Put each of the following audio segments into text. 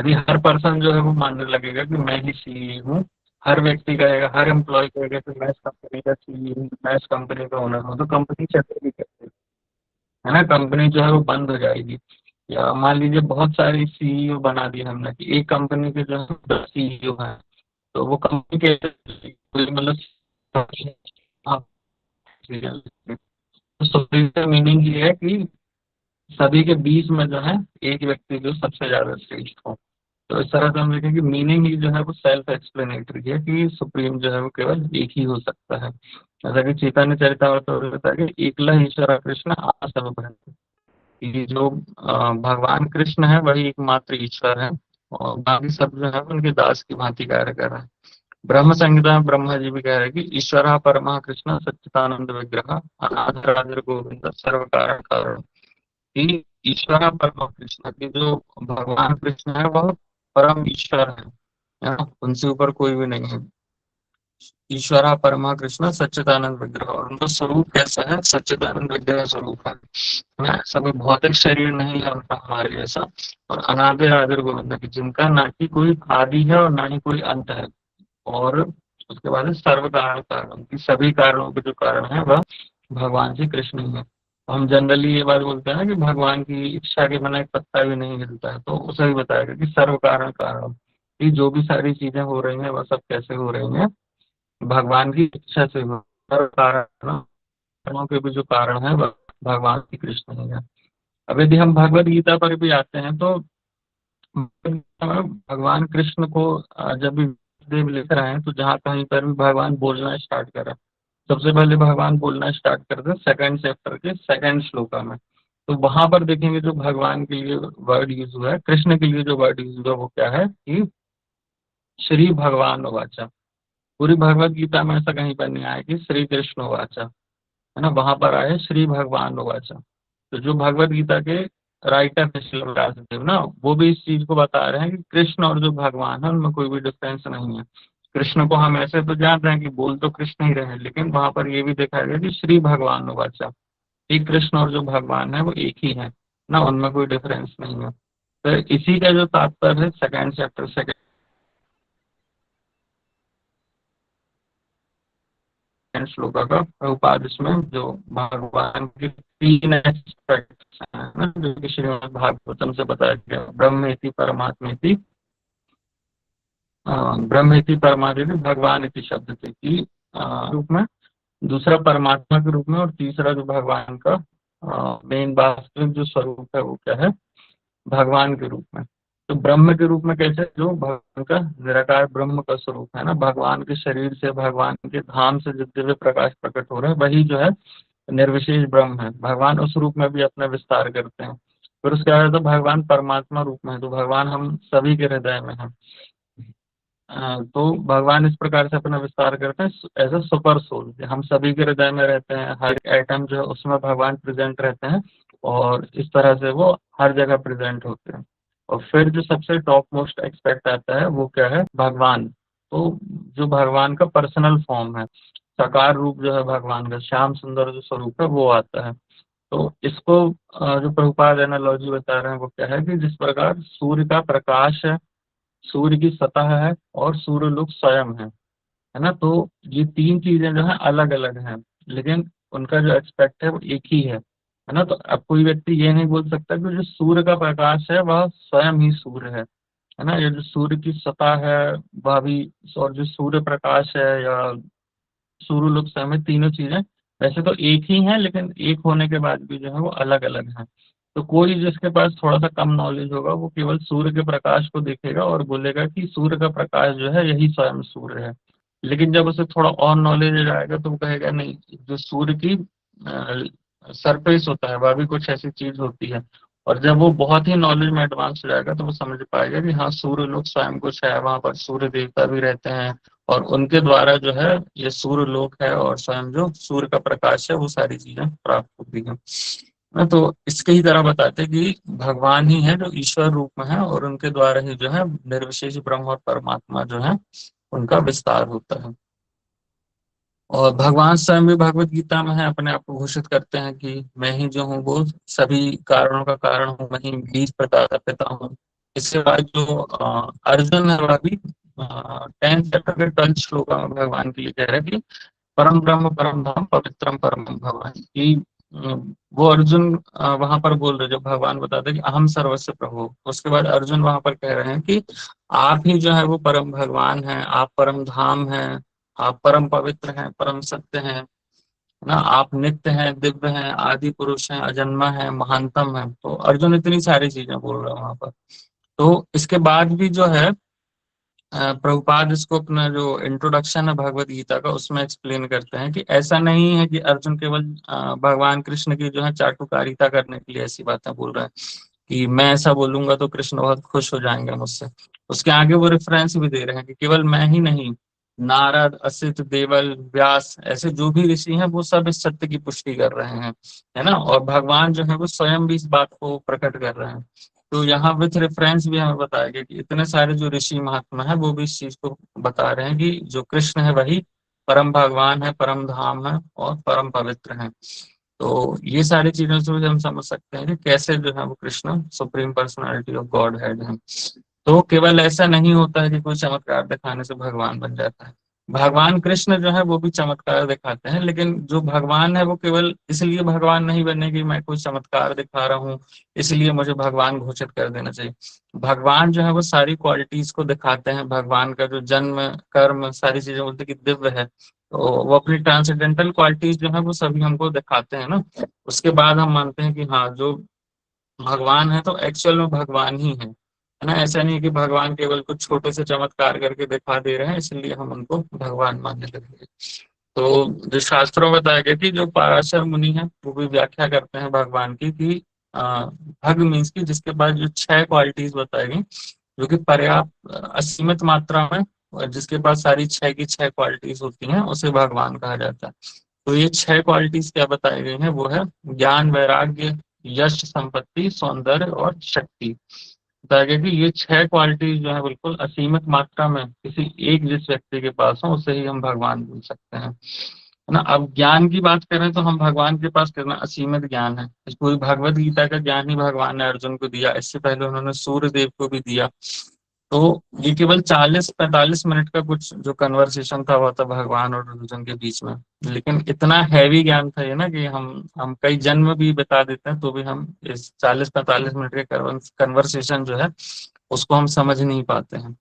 यदि हर पर्सन जो है वो मानने लगेगा कि मैं ही सीईओ हूँ, हर व्यक्ति कहेगा, हर एम्प्लॉय कहेगा कि मैं इस कंपनी का सीईओ हूँ, मैं इस कंपनी का ओनर हूँ, तो कंपनी चलेगी कैसे? है ना, कंपनी जो है वो बंद हो जाएगी। या मान लीजिए बहुत सारी सीईओ बना दी हमने कि एक कंपनी के जो है 10 सीईओ हैं, तो वो कंपनी के मतलब आप तो मीनिंग ये है कि सभी के बीच में जो है एक व्यक्ति जो सबसे ज्यादा श्रेष्ठ हो। तो इस तरह से हम देखें कि मीनिंग ही जो है वो सेल्फ एक्सप्लेनेटरी है कि सुप्रीम जो है वो केवल एक ही हो सकता है। जैसा कि चैतन्य चरितामृत में होता है कि एकला ईश्वर कृष्ण आसव भ्रांति, कि जो भगवान कृष्ण है वही एकमात्र ईश्वर है, और बाकी सब जो है उनके दास की भांति कार्य कर रहा है। ब्रह्म संहिता में ब्रह्मा जी भी कह रहे हैं कि ईश्वर परमा कृष्ण सच्चिदानंद विग्रह अनादरादर गोविंद सर्व कारण कारण, कि ईश्वर परम कृष्ण की जो भगवान कृष्ण है वह परम ईश्वर है ना, उनसे ऊपर कोई भी नहीं है। ईश्वर परमा कृष्ण सच्चिदानंद विग्रह, और उनका स्वरूप कैसा है? सच्चिदानंद विग्रह स्वरूप है ना, सभी भौतिक शरीर नहीं है उनका हमारे जैसा। और अनादि आदिर गोविंद की, जिनका ना ही कोई आदि है और ना ही कोई अंत है। और उसके बाद है सर्व कारण कारण, की सभी कारणों के जो कारण है वह भगवान श्री कृष्ण ही है। हम जनरली ये बात बोलते हैं ना कि भगवान की इच्छा के बिना एक पत्ता भी नहीं हिलता है, तो उसे भी बताएगा कि सर्व कारण कारण, कि जो भी सारी चीजें हो रही हैं वह सब कैसे हो रही हैं? भगवान की इच्छा से हो। सर्व कारणों के भी जो कारण है वह भगवान श्री कृष्ण ही है। अब यदि हम भगवत गीता पर भी आते हैं तो भगवान कृष्ण को जब भी देव लिख रहे हैं तो जहाँ कहीं पर भी भगवान बोलना स्टार्ट करा, सबसे पहले भगवान बोलना स्टार्ट करते हैं सेकंड चैप्टर के सेकंड श्लोका में। तो वहां पर देखेंगे जो भगवान के लिए वर्ड यूज हुआ है, कृष्ण के लिए जो वर्ड यूज हुआ है वो क्या है कि श्री भगवान वाचा। पूरी भगवत गीता में ऐसा कहीं पर नहीं आया कि श्री कृष्ण वाचा, है ना, वहां पर आया श्री भगवान वाचा। तो जो भगवत गीता के राइटर थे श्रील व्यासदेव ना, वो भी इस चीज को बता रहे हैं कि कृष्ण और जो भगवान है उनमें कोई भी डिफरेंस नहीं है। कृष्ण को हम ऐसे तो जान रहे हैं कि बोल तो कृष्ण ही रहे हैं, लेकिन वहां पर ये भी देखा गया कि श्री भगवान वाचा, एक कृष्ण और जो भगवान है वो एक ही है ना, उनमें कोई डिफरेंस नहीं है। तो इसी का जो तात्पर्य है सेकंड चैप्टर सेकंड श्लोक का प्रभुपाद इसमें जो भगवान के तीन एस्पेक्ट्स हैं ना, जो कि श्रीमद् भागवतम से बताया गया, ब्रह्मेति परमात्मेति, ब्रह्मेति परमात्मेति भगवान इति शब्द थे कि रूप में, दूसरा परमात्मा के रूप में, और तीसरा जो भगवान का मेन वास्तविक जो स्वरूप है वो क्या है? भगवान के रूप में। तो ब्रह्म के रूप में कैसे? जो भगवान का निराकार ब्रह्म का स्वरूप है ना, भगवान के शरीर से भगवान के धाम से जो दिव्य प्रकाश प्रकट हो रहे हैं वही जो है निर्विशेष ब्रह्म है। भगवान उस रूप में भी अपना विस्तार करते हैं। फिर उसके बाद तो भगवान परमात्मा रूप में है, तो भगवान हम सभी के हृदय में है। तो भगवान इस प्रकार से अपना विस्तार करते हैं एज अ सुपर सोल, हम सभी के हृदय में रहते हैं, हर एटम जो है उसमें भगवान प्रेजेंट रहते हैं, और इस तरह से वो हर जगह प्रेजेंट होते हैं। और फिर जो सबसे टॉप मोस्ट एक्सपेक्ट आता है वो क्या है? भगवान। तो जो भगवान का पर्सनल फॉर्म है, साकार रूप जो है भगवान का, श्याम सुंदर जो स्वरूप है वो आता है। तो इसको जो प्रभुपाद एनालॉजी बता रहे हैं वो क्या है कि जिस प्रकार सूर्य का प्रकाश है, सूर्य की सतह है, और सूर्य लोग स्वयं है ना, तो ये तीन चीजें जो है अलग अलग हैं, लेकिन उनका जो एक्सपेक्ट है वो एक ही है ना। तो अब कोई व्यक्ति ये नहीं बोल सकता कि जो सूर्य का प्रकाश है वह स्वयं ही सूर्य है ना, ये जो सूर्य की सतह है वह भी, और जो सूर्य प्रकाश है या सूर्य लोग स्वयं है, तीनों चीजें वैसे तो एक ही हैं, लेकिन एक होने के बाद भी जो है वो अलग अलग हैं। तो कोई जिसके पास थोड़ा सा कम नॉलेज होगा वो केवल सूर्य के प्रकाश को देखेगा और बोलेगा कि सूर्य का प्रकाश जो है यही स्वयं सूर्य है। लेकिन जब उसे थोड़ा और नॉलेज आएगा तो वो कहेगा नहीं, जो सूर्य की सरफेस होता है वह भी कुछ ऐसी चीज होती है। और जब वो बहुत ही नॉलेज में एडवांस हो जाएगा तो वो समझ पाएगा कि हाँ, सूर्य लोग स्वयं कुछ है, वहां पर सूर्य देवता भी रहते हैं, और उनके द्वारा जो है ये सूर्य लोक है, और स्वयं जो सूर्य का प्रकाश है वो सारी चीजें प्राप्त होती हैं। तो इसके ही तरह बताते हैं कि भगवान ही है जो ईश्वर रूप में है, और उनके द्वारा ही जो है निर्विशेष ब्रह्म और परमात्मा जो है उनका विस्तार होता है। और भगवान स्वयं भी भगवत गीता में है, अपने आप को घोषित करते हैं कि मैं ही जो हूँ वो सभी कारणों का कारण हूँ, मैं ही बीज प्रदाता पिता हूँ। इसके बाद जो अर्जुन है वह भी 10th चैप्टर के 12th श्लोक में भगवान के लिए कह रहा है कि परम ब्रह्म परम धाम पवित्रम परम भगवान की। वो अर्जुन वहां पर बोल रहे, जब भगवान बताते हैं कि अहम सर्वस्व प्रभु, उसके बाद अर्जुन वहां पर कह रहे हैं कि आप ही जो है वो परम भगवान हैं, आप परम धाम हैं, आप परम पवित्र हैं, परम सत्य हैं, है ना, आप नित्य हैं, दिव्य हैं, आदि पुरुष हैं, अजन्मा है, महानतम है। तो अर्जुन इतनी सारी चीजें बोल रहे हैं वहां पर। तो इसके बाद भी जो है प्रभुपाद इसको अपना जो इंट्रोडक्शन है भगवत गीता का उसमें एक्सप्लेन करते हैं कि ऐसा नहीं है कि अर्जुन केवल भगवान कृष्ण की जो है चाटुकारिता करने के लिए ऐसी बातें बोल रहे हैं कि मैं ऐसा बोलूंगा तो कृष्ण बहुत खुश हो जाएंगे मुझसे। उसके आगे वो रेफरेंस भी दे रहे हैं कि केवल मैं ही नहीं, नारद, असित, देवल, व्यास, ऐसे जो भी ऋषि हैं वो सब इस सत्य की पुष्टि कर रहे हैं, है ना, और भगवान जो है वो स्वयं भी इस बात को प्रकट कर रहे हैं। तो यहाँ विथ रेफरेंस भी हमें बताया गया कि इतने सारे जो ऋषि महात्मा है वो भी इस चीज को बता रहे हैं कि जो कृष्ण है वही परम भगवान है, परम धाम है और परम पवित्र है। तो ये सारी चीजों से भी हम समझ सकते हैं कि कैसे जो है वो Krishna supreme personality of God head है। तो केवल ऐसा नहीं होता है कि कोई चमत्कार दिखाने से भगवान बन जाता है। भगवान कृष्ण जो है वो भी चमत्कार दिखाते हैं, लेकिन जो भगवान है वो केवल इसलिए भगवान नहीं बने कि मैं कोई चमत्कार दिखा रहा हूँ इसलिए मुझे भगवान घोषित कर देना चाहिए। भगवान जो है वो सारी क्वालिटीज को दिखाते हैं, भगवान का जो जन्म, कर्म, सारी चीजें बोलते हैं कि दिव्य है, तो वो अपनी ट्रांसेंडेंटल क्वालिटीज जो है वो सभी हमको दिखाते हैं ना। उसके बाद हम मानते हैं कि हाँ जो भगवान है तो एक्चुअल में भगवान ही है ना। ऐसा नहीं कि भगवान केवल कुछ छोटे से चमत्कार करके दिखा दे रहे हैं इसलिए हम उनको भगवान मानने लगे। तो जो शास्त्रों में बताया गया कि जो पराशर मुनि है वो भी व्याख्या करते हैं भगवान की कि भग मीन्स की जिसके पास जो 6 क्वालिटीज बताई गई, जो कि पर्याप्त असीमित मात्रा में, और जिसके पास सारी 6 की 6 क्वालिटीज होती हैं उसे भगवान कहा जाता है। तो ये 6 क्वालिटीज क्या बताई गई हैं, वो है ज्ञान, वैराग्य, यश, संपत्ति, सौंदर्य और शक्ति। बताया गया कि ये 6 क्वालिटीज जो है बिल्कुल असीमित मात्रा में किसी एक जिस व्यक्ति के पास हो उसे ही हम भगवान बोल सकते हैं, है ना। अब ज्ञान की बात करें तो हम भगवान के पास कितना असीमित ज्ञान है। इस पूरी भगवत गीता का ज्ञान ही भगवान ने अर्जुन को दिया, इससे पहले उन्होंने सूर्य देव को भी दिया। तो ये केवल 40-45 मिनट का कुछ जो कन्वर्सेशन था वो था भगवान और अर्जुन के बीच में, लेकिन इतना हैवी ज्ञान था ये ना कि हम कई जन्म भी बता देते हैं तो भी हम इस 40-45 मिनट के कन्वर्सेशन जो है उसको हम समझ नहीं पाते हैं।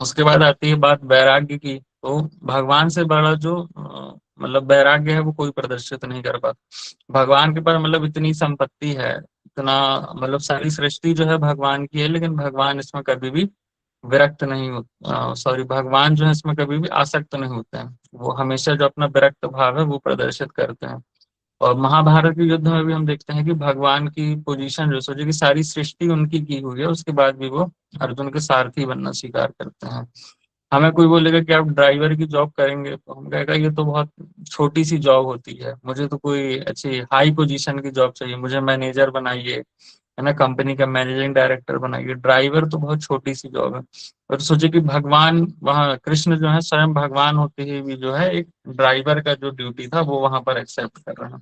उसके बाद आती है बात वैराग्य की। तो भगवान से बड़ा जो मतलब वैराग्य है वो कोई प्रदर्शित नहीं कर पाता। भगवान के पास मतलब इतनी संपत्ति है, इतना मतलब सारी सृष्टि जो है भगवान की है, लेकिन भगवान इसमें कभी भी विरक्त नहीं हो, सॉरी, भगवान जो है इसमें कभी भी आसक्त नहीं होते हैं। वो हमेशा जो अपना विरक्त भाव है वो प्रदर्शित करते हैं। और महाभारत के युद्ध में भी हम देखते हैं कि भगवान की पोजीशन जो सोचे कि सारी सृष्टि उनकी की हुई है, उसके बाद भी वो अर्जुन के सारथी बनना स्वीकार करते हैं। हमें कोई बोलेगा कि आप ड्राइवर की जॉब करेंगे तो हम कहेगा ये तो बहुत छोटी सी जॉब होती है, मुझे तो कोई अच्छी हाई पोजीशन की जॉब चाहिए, मुझे मैनेजर बनाइए, है ना, कंपनी का मैनेजिंग डायरेक्टर बनाइए, ड्राइवर तो बहुत छोटी सी जॉब है। और सोचे कि भगवान वहाँ कृष्ण जो है स्वयं भगवान होते हुए भी जो है एक ड्राइवर का जो ड्यूटी था वो वहां पर एक्सेप्ट कर रहे हैं।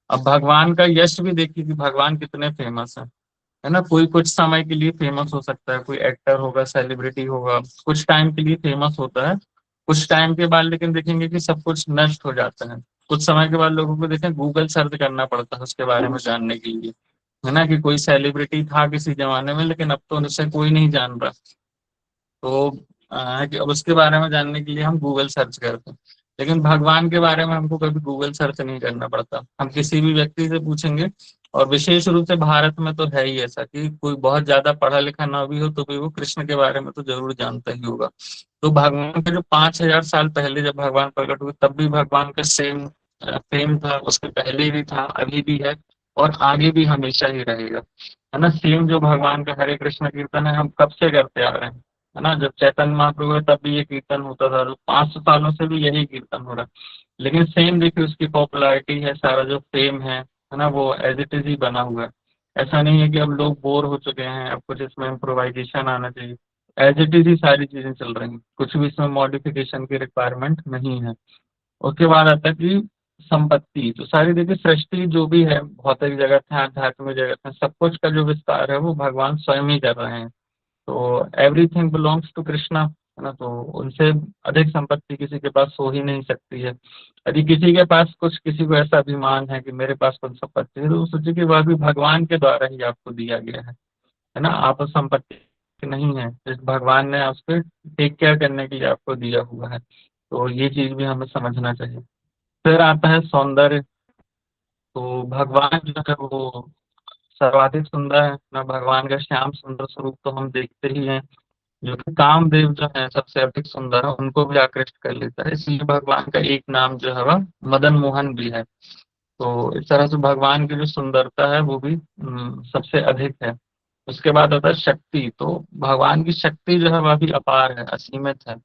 अब भगवान का यश भी देखिए कि भगवान कितने फेमस है ना। कोई कुछ समय के लिए फेमस हो सकता है, कोई एक्टर होगा, सेलिब्रिटी होगा, कुछ टाइम के लिए फेमस होता है, कुछ टाइम के बाद लेकिन देखेंगे कि सब कुछ नष्ट हो जाता है। कुछ समय के बाद लोगों को देखें गूगल सर्च करना पड़ता है उसके बारे में जानने के लिए, है ना, कि कोई सेलिब्रिटी था किसी जमाने में लेकिन अब तो उनसे कोई नहीं जान रहा। तो कि अब उसके बारे में जानने के लिए हम गूगल सर्च करते हैं, लेकिन भगवान के बारे में हमको कभी गूगल सर्च नहीं करना पड़ता, हम किसी भी व्यक्ति से पूछेंगे। और विशेष रूप से भारत में तो है ही ऐसा कि कोई बहुत ज्यादा पढ़ा लिखा ना भी हो तो भी वो कृष्ण के बारे में तो जरूर जानता ही होगा। तो भगवान के जो 5,000 साल पहले जब भगवान प्रकट हुए तब भी भगवान का सेम फेम था, उसके पहले भी था, अभी भी है और आगे भी हमेशा ही रहेगा, है ना। सेम जो भगवान का हरे कृष्ण कीर्तन है हम कब से करते आ रहे हैं, है ना। जब चैतन्य महाप्रभु है तब भी ये कीर्तन होता था, तो 500 सालों से भी यही कीर्तन हो रहा है। लेकिन सेम देखिए उसकी पॉपुलैरिटी है, सारा जो फेम है ना, वो एज इट इज ही बना हुआ है। ऐसा नहीं है कि अब लोग बोर हो चुके हैं, अब कुछ इसमें इम्प्रोवाइजेशन आना चाहिए। एज इट इज ही सारी चीजें चल रही हैं, कुछ भी इसमें मॉडिफिकेशन की रिक्वायरमेंट नहीं है। उसके बाद आता है कि संपत्ति, तो सारी देखिए सृष्टि जो भी है, भौतिक जगत है, आध्यात्मिक जगत है, सब कुछ का जो विस्तार है वो भगवान स्वयं ही कर रहे हैं। तो एवरीथिंग बिलोंग्स टू कृष्णा, है ना। तो उनसे अधिक संपत्ति किसी के पास हो ही नहीं सकती है। यदि किसी के पास कुछ, किसी को ऐसा अभिमान है कि मेरे पास कुछ संपत्ति है, तो सोचिए कि वह भी भगवान के द्वारा ही आपको दिया गया है ना। आप उस संपत्ति नहीं है, जिस भगवान ने उसको टेक केयर करने के लिए आपको दिया हुआ है। तो ये चीज भी हमें समझना चाहिए। फिर आता है सौंदर्य। तो भगवान जो है वो सर्वाधिक सुंदर है ना। भगवान का श्याम सुंदर स्वरूप तो हम देखते ही हैं, जो कि कामदेव जो है सबसे अधिक सुंदर है, उनको भी आकृष्ट कर लेता है। इसलिए भगवान का एक नाम जो है वह मदन मोहन भी है। तो इस तरह से भगवान की जो सुंदरता है वो भी सबसे अधिक है। उसके बाद आता है शक्ति। तो भगवान की शक्ति जो है वह भी अपार है, असीमित है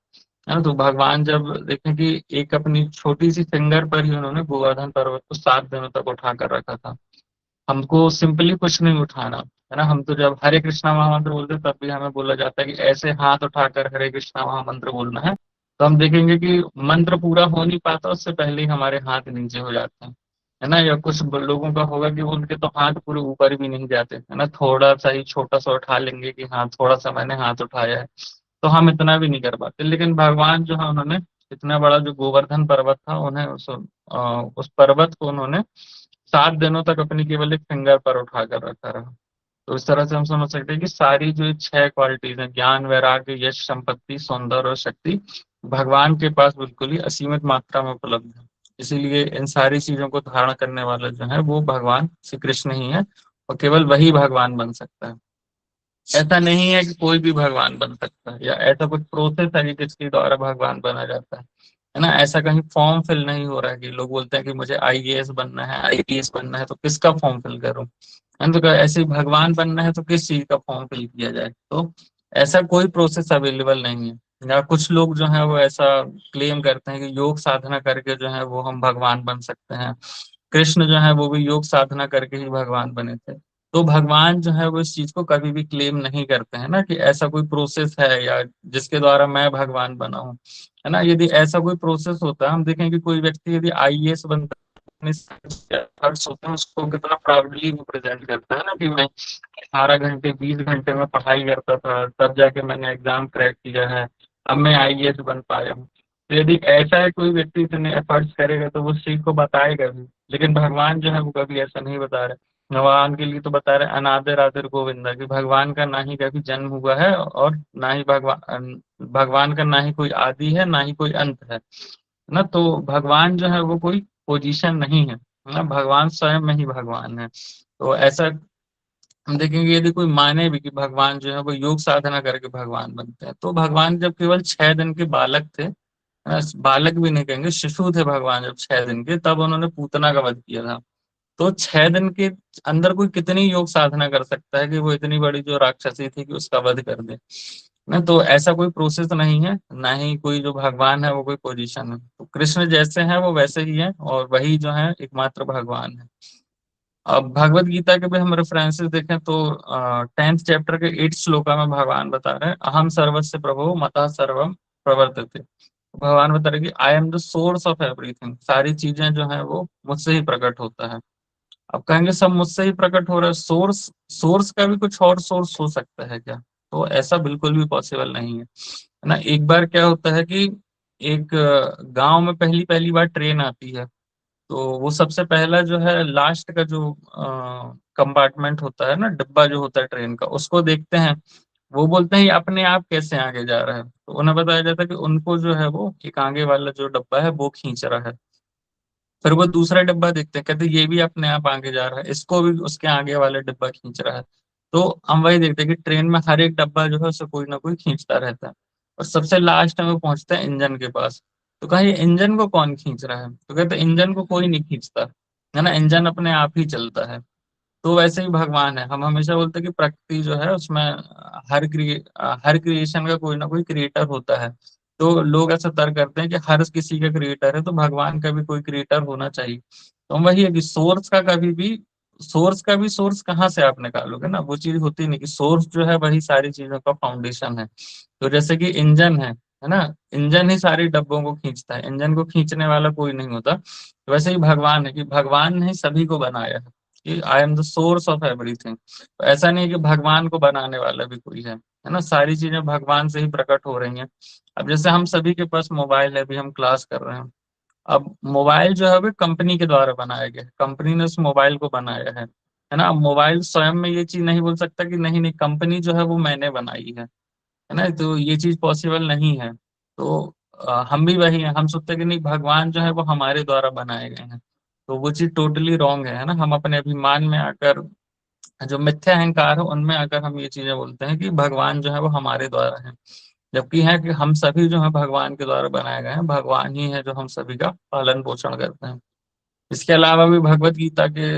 ना। तो भगवान जब देखें कि एक अपनी छोटी सी फिंगर पर ही उन्होंने गोवर्धन पर्वत को 7 दिनों तक उठा कर रखा था। हमको सिंपली कुछ नहीं उठाना, है ना। हम तो जब हरे कृष्णा महामंत्र बोलते हैं तब भी हमें बोला जाता है कि ऐसे हाथ उठाकर हरे कृष्णा महामंत्र बोलना है। तो हम देखेंगे कि मंत्र पूरा हो नहीं पाता, उससे पहले ही हमारे हाथ नीचे हो जाते हैं, है ना। या कुछ लोगों का होगा कि उनके तो हाथ पूरे ऊपर भी नहीं जाते, है ना। थोड़ा सा ही छोटा सा उठा लेंगे कि हाँ थोड़ा सा मैंने हाथ उठाया है, तो हम इतना भी नहीं कर पाते। लेकिन भगवान जो है उन्होंने इतना बड़ा जो गोवर्धन पर्वत था, उन्हें उस पर्वत को उन्होंने 7 दिनों तक अपनी केवल एक फिंगर पर उठा कर रखा रहा। तो इस तरह से हम समझ सकते हैं कि सारी जो 6 क्वालिटीज हैं, ज्ञान, वैराग्य, यश, संपत्ति, सौंदर्य और शक्ति, भगवान के पास बिल्कुल ही असीमित मात्रा में उपलब्ध है। इसीलिए इन सारी चीजों को धारण करने वाला जो है वो भगवान श्री कृष्ण ही है, और केवल वही भगवान बन सकता है। ऐसा नहीं है कि कोई भी भगवान बन सकता है, या ऐसा कुछ प्रोसेस है कि जिसके द्वारा भगवान बना जाता है ना। ऐसा कहीं फॉर्म फिल नहीं हो रहा है कि लोग बोलते हैं कि मुझे आईएएस बनना है, आईपीएस बनना है, तो किसका फॉर्म फिल करूं, है ना। तो ऐसे ही भगवान बनना है तो किस चीज का फॉर्म फिल किया जाए। तो ऐसा कोई प्रोसेस अवेलेबल नहीं है। या कुछ लोग जो है वो ऐसा क्लेम करते हैं कि योग साधना करके जो है वो हम भगवान बन सकते हैं। कृष्ण जो है वो भी योग साधना करके ही भगवान बने थे। तो भगवान जो है वो इस चीज को कभी भी क्लेम नहीं करते हैं ना, कि ऐसा कोई प्रोसेस है या जिसके द्वारा मैं भगवान बना हूँ, है ना। यदि ऐसा कोई प्रोसेस होता है, हम देखें कि कोई व्यक्ति यदि आईएएस बनता है, एफर्ट्स होते हैं, उसको कितना प्राउडली वो प्रेजेंट करता है ना, कि मैं 18 घंटे 20 घंटे में पढ़ाई करता था, तब जाके मैंने एग्जाम क्रैक किया है, अब मैं आईएएस बन पाया हूँ। तो यदि ऐसा है कोई व्यक्ति इतने एफर्ट्स करेगा तो वो उस चीज को बताएगा भी। लेकिन भगवान जो है वो कभी ऐसा नहीं बता रहे। भगवान के लिए तो बता रहे अनादिर आदिर गोविंदा, कि भगवान का ना ही कभी जन्म हुआ है, और ना ही भगवान का ना ही कोई आदि है, ना ही कोई अंत है ना। तो भगवान जो है वो कोई पोजीशन नहीं है ना, भगवान स्वयं में ही भगवान है। तो ऐसा हम देखेंगे, यदि कोई माने भी कि भगवान जो है वो योग साधना करके भगवान बनते हैं, तो भगवान जब केवल 6 दिन के बालक थे, बालक भी नहीं कहेंगे, शिशु थे भगवान जब 6 दिन के, तब उन्होंने पूतना का वध किया था। तो 6 दिन के अंदर कोई कितनी योग साधना कर सकता है कि वो इतनी बड़ी जो राक्षसी थी कि उसका वध कर दे ना। तो ऐसा कोई प्रोसेस नहीं है, ना ही कोई जो भगवान है वो कोई पोजीशन है। तो कृष्ण जैसे हैं वो वैसे ही है, और वही जो है एकमात्र भगवान है। अब भगवत गीता के भी हम रेफरेंसेस देखें तो 10th चैप्टर के 8th श्लोका में भगवान बता रहे हैं, अहम सर्वस्य प्रभो मतः सर्वम प्रवर्तते। भगवान बता रहे कि I am the source of everything, सारी चीजें जो है वो मुझसे ही प्रकट होता है। अब कहेंगे सब मुझसे ही प्रकट हो रहा है, सोर्स, सोर्स का भी कुछ और सोर्स हो सकता है क्या? तो ऐसा बिल्कुल भी पॉसिबल नहीं है ना। एक बार क्या होता है कि एक गांव में पहली पहली बार ट्रेन आती है, तो वो सबसे पहला जो है लास्ट का जो कंपार्टमेंट होता है ना, डिब्बा जो होता है ट्रेन का, उसको देखते हैं। वो बोलते हैं ये अपने आप कैसे आगे जा रहा है, तो उन्हें बताया जाता है कि उनको जो है वो एक आगे वाला जो डब्बा है वो खींच रहा है। फिर वो दूसरा डिब्बा देखते हैं, कहते हैं ये भी अपने आप आगे जा रहा है, इसको भी उसके आगे वाला डिब्बा खींच रहा है। तो हम वही देखते हैं कि ट्रेन में हर एक डब्बा जो है उसे कोई ना कोई खींचता रहता है, और सबसे लास्ट में वो पहुंचते हैं इंजन के पास। तो कहा ये इंजन को कौन खींच रहा है, तो कहते हैं इंजन को कोई नहीं खींचता, है ना, इंजन अपने आप ही चलता है। तो वैसे ही भगवान है। हम हमेशा बोलते हैं कि प्रकृति जो है उसमें हर क्रिएशन का कोई ना कोई क्रिएटर होता है। तो लोग ऐसा तर्क करते हैं कि हर किसी का क्रिएटर है, तो भगवान का भी कोई क्रिएटर होना चाहिए। तो हम वही है कि सोर्स का कभी भी, सोर्स का भी सोर्स कहाँ से आप निकालोगे ना, वो चीज होती नहीं कि सोर्स जो है वही सारी चीजों का फाउंडेशन है। तो जैसे कि इंजन है है ना। इंजन ही सारी डब्बों को खींचता है, इंजन को खींचने वाला कोई नहीं होता। तो वैसे ही भगवान है कि भगवान ने सभी को बनाया है, कि I am the source of everything. तो ऐसा नहीं है कि भगवान को बनाने वाला भी कोई है ना। सारी चीजें भगवान से ही प्रकट हो रही हैं। अब जैसे हम सभी के पास मोबाइल है, अभी हम क्लास कर रहे हैं। अब मोबाइल जो है वो कंपनी के द्वारा बनाया गया है, कंपनी ने उस मोबाइल को बनाया है ना। अब मोबाइल स्वयं में ये चीज नहीं बोल सकता कि नहीं नहीं कंपनी जो है वो मैंने बनाई है ना। तो ये चीज पॉसिबल नहीं है। तो हम भी वही हैं, हम सोचते हैं कि नहीं भगवान जो है वो हमारे द्वारा बनाए गए हैं। तो वो चीज टोटली रॉन्ग है ना। हम अपने अभिमान में आकर, जो मिथ्या अहंकार है उनमें आकर हम ये चीजें बोलते हैं कि भगवान जो है वो हमारे द्वारा है। जबकि है कि हम सभी जो है भगवान के द्वारा बनाए गए हैं, भगवान ही है जो हम सभी का पालन पोषण करते हैं। इसके अलावा भी भगवत गीता के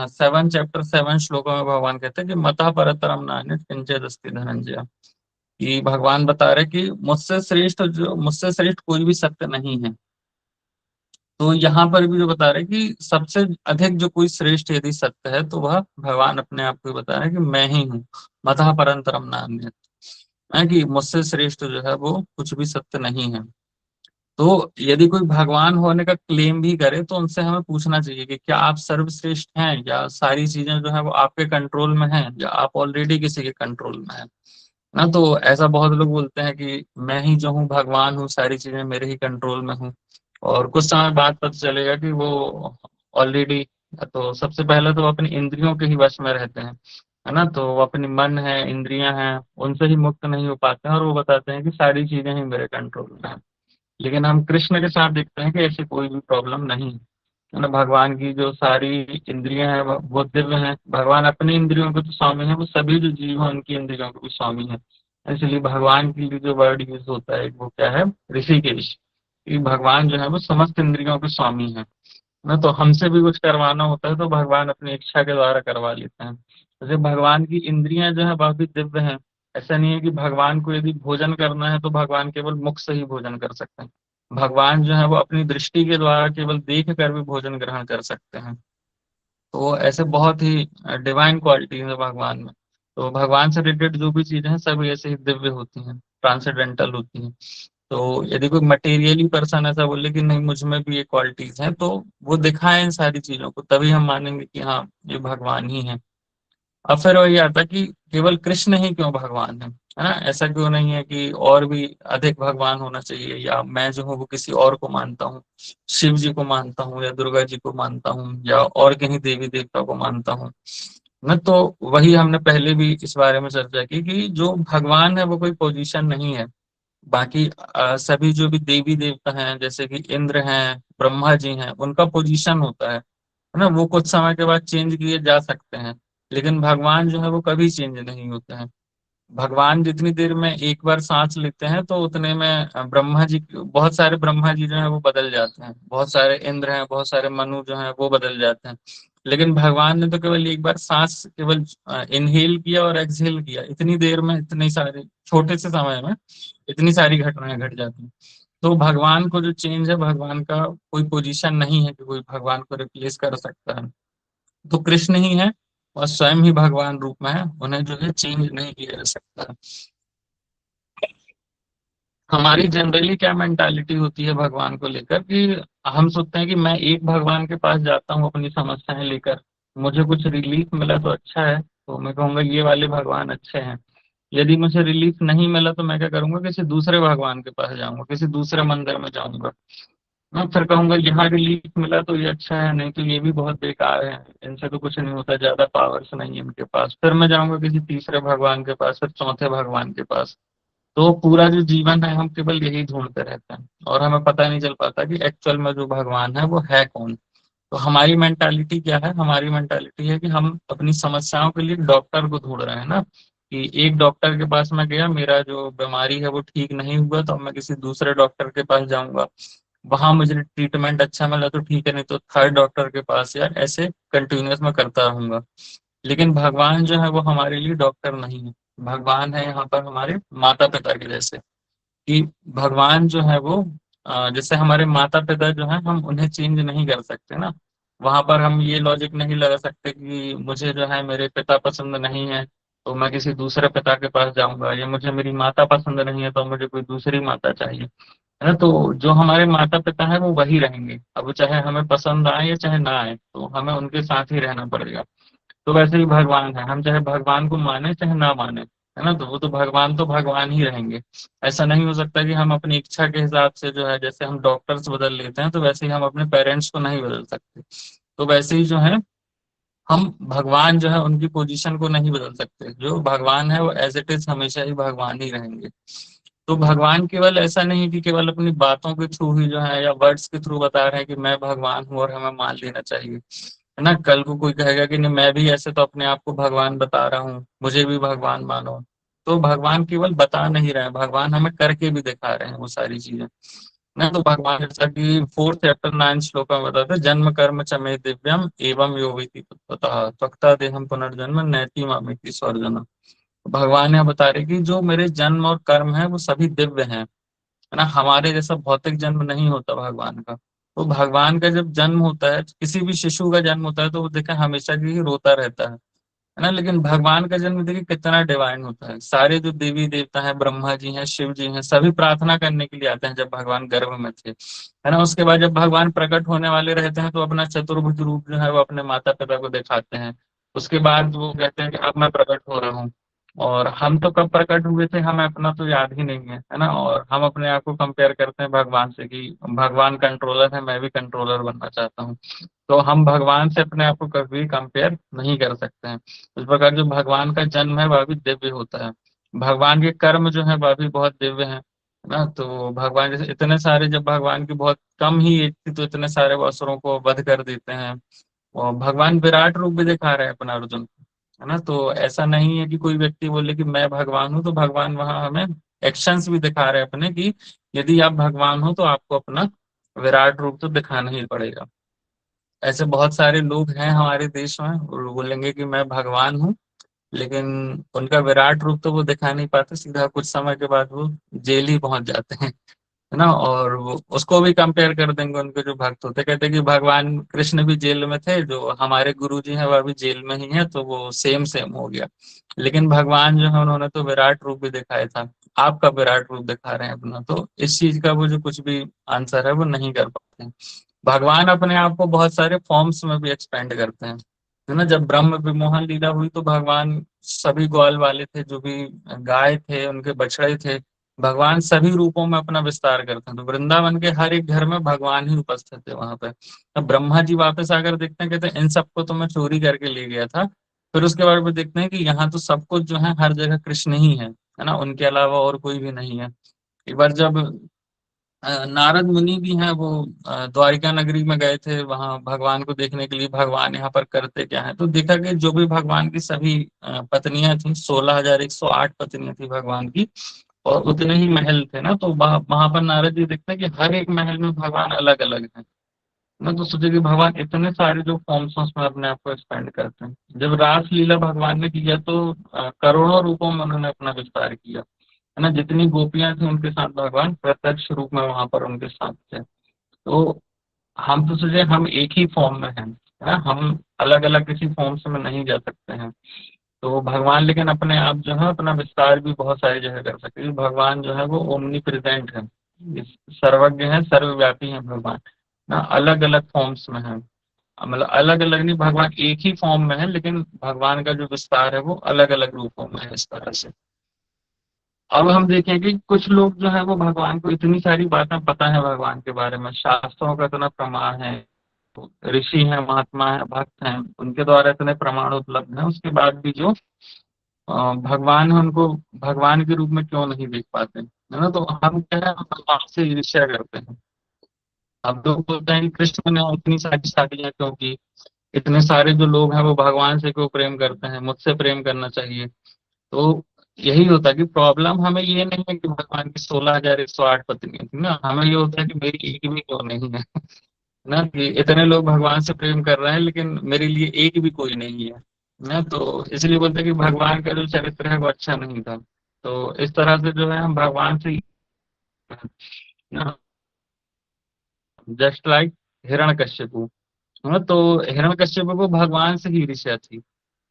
7 चैप्टर 7 श्लोकों में भगवान कहते हैं कि मतः परतरम नान्यत् किंचिदस्ति धनंजय। कि भगवान बता रहे कि मुझसे श्रेष्ठ कोई भी सत्य नहीं है। तो यहाँ पर भी जो बता रहे कि सबसे अधिक जो कोई श्रेष्ठ यदि सत्य है तो वह भगवान अपने आप को बता रहे हैं कि मैं ही हूँ। मतः परतरम नान्यत्, है कि मुझसे श्रेष्ठ जो है वो कुछ भी सत्य नहीं है। तो यदि कोई भगवान होने का क्लेम भी करे तो उनसे हमें पूछना चाहिए कि क्या आप सर्वश्रेष्ठ हैं, या सारी चीजें जो है वो आपके कंट्रोल में हैं, या आप ऑलरेडी किसी के कंट्रोल में हैं ना। तो ऐसा बहुत लोग बोलते हैं कि मैं ही जो हूँ भगवान हूँ, सारी चीजें मेरे ही कंट्रोल में हूँ। और कुछ समय बाद पता चलेगा कि वो ऑलरेडी, तो सबसे पहले तो वो अपनी इंद्रियों के ही वश में रहते हैं, है ना। तो वो अपनी मन है, इंद्रियां हैं, उनसे ही मुक्त नहीं हो पाते हैं, और वो बताते हैं कि सारी चीजें ही मेरे कंट्रोल में है। लेकिन हम कृष्ण के साथ देखते हैं कि ऐसी कोई भी प्रॉब्लम नहीं है ना। भगवान की जो सारी इंद्रियां हैं वो दिव्य हैं। भगवान अपनी इंद्रियों के तो स्वामी है, वो सभी जो जीव हैं उनकी इंद्रियों के भी स्वामी है। इसलिए भगवान के लिए जो वर्ड यूज होता है वो क्या है, ऋषिकेश। कि भगवान जो है वो समस्त इंद्रियों के स्वामी है ना। तो हमसे भी कुछ करवाना होता है तो भगवान अपनी इच्छा के द्वारा करवा लेते हैं। जैसे भगवान की इंद्रियां जो है वह भी दिव्य हैं। ऐसा नहीं है कि भगवान को यदि भोजन करना है तो भगवान केवल मुख से ही भोजन कर सकते हैं। भगवान जो है वो अपनी दृष्टि के द्वारा केवल देख कर भी भोजन ग्रहण कर सकते हैं। तो ऐसे बहुत ही डिवाइन क्वालिटी है भगवान में। तो भगवान से रिलेटेड जो भी चीजें हैं सब ऐसे ही दिव्य होती हैं, ट्रांसेंडेंटल होती हैं। तो यदि कोई मटेरियली पर्सन ऐसा बोले कि नहीं मुझ में भी ये क्वालिटीज हैं, तो वो दिखाए इन सारी चीजों को, तभी हम मानेंगे कि हाँ ये भगवान ही है। अब फिर वही आता कि केवल कृष्ण ही क्यों भगवान है ना। ऐसा क्यों नहीं है कि और भी अधिक भगवान होना चाहिए, या मैं जो हूँ वो किसी और को मानता हूँ, शिव जी को मानता हूँ या दुर्गा जी को मानता हूँ या और कहीं देवी देवता को मानता हूँ ना। तो वही हमने पहले भी इस बारे में चर्चा की कि जो भगवान है वो कोई पोजीशन नहीं है। बाकी सभी जो भी देवी देवता हैं जैसे कि इंद्र हैं, ब्रह्मा जी हैं, उनका पोजीशन होता है ना। वो कुछ समय के बाद चेंज किए जा सकते हैं, लेकिन भगवान जो है वो कभी चेंज नहीं होते हैं। भगवान जितनी देर में एक बार सांस लेते हैं तो उतने में ब्रह्मा जी, बहुत सारे ब्रह्मा जी जो है वो बदल जाते हैं, बहुत सारे इंद्र हैं, बहुत सारे मनु जो है वो बदल जाते हैं। लेकिन भगवान ने तो केवल एक बार सांस केवल इनहेल किया और एक्सहेल किया, इतनी देर में इतनी सारी छोटे से समय में इतनी सारी घटनाएं घट जाती हैं। तो भगवान को जो चेंज है, भगवान का कोई पोजीशन नहीं है कि कोई भगवान को रिप्लेस कर सकता है। तो कृष्ण ही है और स्वयं ही भगवान रूप में है, उन्हें जो है चेंज नहीं किया जा सकता। हमारी जनरली क्या मेंटालिटी होती है भगवान को लेकर कि हम सोचते हैं कि मैं एक भगवान के पास जाता हूँ अपनी समस्याएं लेकर, मुझे कुछ रिलीफ मिला तो अच्छा है, तो मैं कहूँगा ये वाले भगवान अच्छे हैं। यदि मुझे रिलीफ नहीं मिला तो मैं क्या करूंगा, किसी दूसरे भगवान के पास जाऊंगा, किसी दूसरे मंदिर में जाऊंगा। मैं फिर कहूंगा यहाँ रिलीफ मिला तो ये अच्छा है, नहीं तो ये भी बहुत बेकार है, इनसे तो कुछ नहीं होता, ज्यादा पावर्स नहीं है इनके पास। फिर मैं जाऊंगा किसी तीसरे भगवान के पास, फिर चौथे भगवान के पास। तो पूरा जो जीवन है हम केवल यही ढूंढते रहते हैं, और हमें पता नहीं चल पाता कि एक्चुअल में जो भगवान है वो है कौन। तो हमारी मेंटालिटी क्या है, हमारी मेंटालिटी है कि हम अपनी समस्याओं के लिए डॉक्टर को ढूंढ रहे हैं ना। कि एक डॉक्टर के पास मैं गया, मेरा जो बीमारी है वो ठीक नहीं हुआ, तो अब मैं किसी दूसरे डॉक्टर के पास जाऊंगा, वहां मुझे ट्रीटमेंट अच्छा मिला तो ठीक है, नहीं तो थर्ड डॉक्टर के पास, यार ऐसे कंटिन्यूअस में करता रहूंगा। लेकिन भगवान जो है वो हमारे लिए डॉक्टर नहीं है। भगवान है यहाँ पर हमारे माता पिता के जैसे। कि भगवान जो है वो जैसे हमारे माता पिता जो है हम उन्हें चेंज नहीं कर सकते ना। वहां पर हम ये लॉजिक नहीं लगा सकते कि मुझे जो है मेरे पिता पसंद नहीं है तो मैं किसी दूसरे पिता के पास जाऊंगा, या मुझे मेरी माता पसंद नहीं है तो मुझे कोई दूसरी माता चाहिए, है ना। तो जो हमारे माता पिता है वो वही रहेंगे, अब वो चाहे हमें पसंद आए या चाहे ना आए, तो हमें उनके साथ ही रहना पड़ेगा। तो वैसे ही भगवान है, हम चाहे भगवान को माने चाहे ना माने, है ना, तो भगवान ही रहेंगे। ऐसा नहीं हो सकता कि हम अपनी इच्छा के हिसाब से जो है, जैसे हम डॉक्टर्स बदल लेते हैं तो वैसे ही हम अपने पेरेंट्स को नहीं बदल सकते। तो वैसे ही जो है, हम भगवान जो है उनकी पोजीशन को नहीं बदल सकते। जो भगवान है वो एज इट इज हमेशा ही भगवान ही रहेंगे। तो भगवान केवल ऐसा नहीं कि केवल अपनी बातों के थ्रू ही जो है या वर्ड्स के थ्रू बता रहे हैं कि मैं भगवान हूँ और हमें मान लेना चाहिए, है ना। कल को कोई कहेगा कि नहीं मैं भी ऐसे तो अपने आप को भगवान बता रहा हूँ, मुझे भी भगवान मानो। तो भगवान केवल बता नहीं रहे हैं, भगवान हमें करके भी दिखा रहे हैं वो सारी चीजें ना। तो भगवान जैसा कि 4th चैप्टर 9th श्लोक में बताते हैं, जन्म कर्म च मे दिव्यम एवं यो वेति ततः त्वक्ता देहम पुनर्जन्म नैति मामेति स्वर्जन। भगवान यहाँ बता रहे कि जो मेरे जन्म और कर्म है वो सभी दिव्य हैं, है ना। हमारे जैसा भौतिक जन्म नहीं होता भगवान का। तो भगवान का जब जन्म होता है, किसी भी शिशु का जन्म होता है, तो वो देखे हमेशा के लिए रोता रहता है ना। लेकिन भगवान का जन्म देखिए कितना डिवाइन होता है। सारे जो देवी देवता हैं, ब्रह्मा जी हैं, शिव जी हैं, सभी प्रार्थना करने के लिए आते हैं जब भगवान गर्भ में थे, है ना। उसके बाद जब भगवान प्रकट होने वाले रहते हैं तो अपना चतुर्भुज रूप जो है वो अपने माता पिता को दिखाते हैं। उसके बाद वो कहते हैं कि अब मैं प्रकट हो रहा हूँ। और हम तो कब प्रकट हुए थे हमें अपना तो याद ही नहीं है ना। और हम अपने आप को कंपेयर करते हैं भगवान से कि भगवान कंट्रोलर है, मैं भी कंट्रोलर बनना चाहता हूँ। तो हम भगवान से अपने आप को कभी कंपेयर नहीं कर सकते हैं। इस प्रकार जो भगवान का जन्म है वह भी दिव्य होता है। भगवान के कर्म जो है वह भी बहुत दिव्य है ना। तो भगवान जैसे इतने सारे, जब भगवान की बहुत कम ही एज थी तो इतने सारे असुरों को वध कर देते हैं। और भगवान विराट रूप भी दिखा रहे हैं अपना अर्जुन को, है ना। तो ऐसा नहीं है कि कोई व्यक्ति बोले कि मैं भगवान हूं, तो भगवान वहां हमें एक्शंस भी दिखा रहे हैं अपने कि यदि आप भगवान हो तो आपको अपना विराट रूप तो दिखाना ही पड़ेगा। ऐसे बहुत सारे लोग हैं हमारे देश में, वो बोलेंगे कि मैं भगवान हूँ, लेकिन उनका विराट रूप तो वो दिखा नहीं पाते, सीधा कुछ समय के बाद वो जेल ही पहुंच जाते हैं, है ना। और वो उसको भी कंपेयर कर देंगे, उनके जो भक्त होते कहते हैं कि भगवान कृष्ण भी जेल में थे, जो हमारे गुरु जी हैं वह भी जेल में ही है, तो वो सेम सेम हो गया। लेकिन भगवान जो है उन्होंने तो विराट रूप भी दिखाया था, आपका विराट रूप दिखा रहे हैं अपना। तो इस चीज का वो जो कुछ भी आंसर है वो नहीं कर पाते हैं। भगवान अपने आप को बहुत सारे फॉर्म्स में भी एक्सपेंड करते हैं, है ना। जब ब्रह्म विमोहन लीला हुई तो भगवान सभी ग्वाल वाले थे, जो भी गाय थे उनके बछड़े थे, भगवान सभी रूपों में अपना विस्तार करते हैं। तो वृंदावन के हर एक घर में भगवान ही उपस्थित थे वहां पे। अब ब्रह्मा जी वापस आकर देखते हैं, कहते हैं इन सबको तो मैं चोरी करके ले गया था। फिर उसके बाद में देखते हैं कि यहाँ तो सब कुछ जो है हर जगह कृष्ण ही है ना, उनके अलावा और कोई भी नहीं है। एक बार जब नारद मुनि भी हैं, वो द्वारिका नगरी में गए थे वहां भगवान को देखने के लिए, भगवान यहाँ पर करते क्या है। तो देखा कि जो भी भगवान की सभी पत्नियां थी, 16,108 पत्नियां थी भगवान की, और उतने ही महल थे ना। तो वहां पर नारद जी देखते हैं कि हर एक महल में भगवान अलग अलग है ना। तो सोचे कि भगवान इतने सारे जो फॉर्म्स हैं उसमें अपने आप को एक्सपेंड करते हैं। जब रास लीला भगवान ने किया तो करोड़ों रूपों में उन्होंने अपना विस्तार किया, है ना। जितनी गोपियां थी उनके साथ भगवान प्रत्यक्ष रूप में वहां पर उनके साथ थे। तो हम तो सोचे हम एक ही फॉर्म में हैं, है ना, हम अलग अलग किसी फॉर्म से में नहीं जा सकते हैं। तो भगवान लेकिन अपने आप जो है अपना विस्तार भी बहुत सारी जगह कर सकते हैं। भगवान जो है वो ओमनी प्रेजेंट है, सर्वज्ञ है, सर्वव्यापी है भगवान ना, अलग अलग फॉर्म्स में है। मतलब अलग अलग नहीं, भगवान एक ही फॉर्म में है, लेकिन भगवान का जो विस्तार है वो अलग अलग रूपों में है, इस तरह से। अब हम देखें कि कुछ लोग जो है वो भगवान को इतनी सारी बातें पता है भगवान के बारे में, शास्त्रों का इतना प्रमाण है, ऋषि हैं, महात्मा है, भक्त हैं, उनके द्वारा इतने प्रमाण उपलब्ध हैं, उसके बाद भी जो भगवान है उनको भगवान के रूप में क्यों नहीं देख पाते, है ना। तो हम क्या है, हम भगवान से ईर्ष्या करते हैं। अब लोग बोलते हैं कि कृष्ण ने इतनी सारी शादियां क्यों की, इतने सारे जो लोग हैं वो भगवान से क्यों प्रेम करते हैं, मुझसे प्रेम करना चाहिए। तो यही होता है कि प्रॉब्लम हमें ये नहीं है कि भगवान की 16,108 पत्नी थी ना, हमें ये होता है कि मेरी एक भी क्यों नहीं है ना। कि इतने लोग भगवान से प्रेम कर रहे हैं लेकिन मेरे लिए एक भी कोई नहीं है ना। तो इसलिए बोलते हैं कि भगवान का जो चरित्र है वो अच्छा नहीं था। तो इस तरह से जो है हम भगवान से जस्ट लाइक हिरण्यकश्यप, हाँ। तो हिरण्यकश्यप को भगवान से ही ईर्ष्या थी,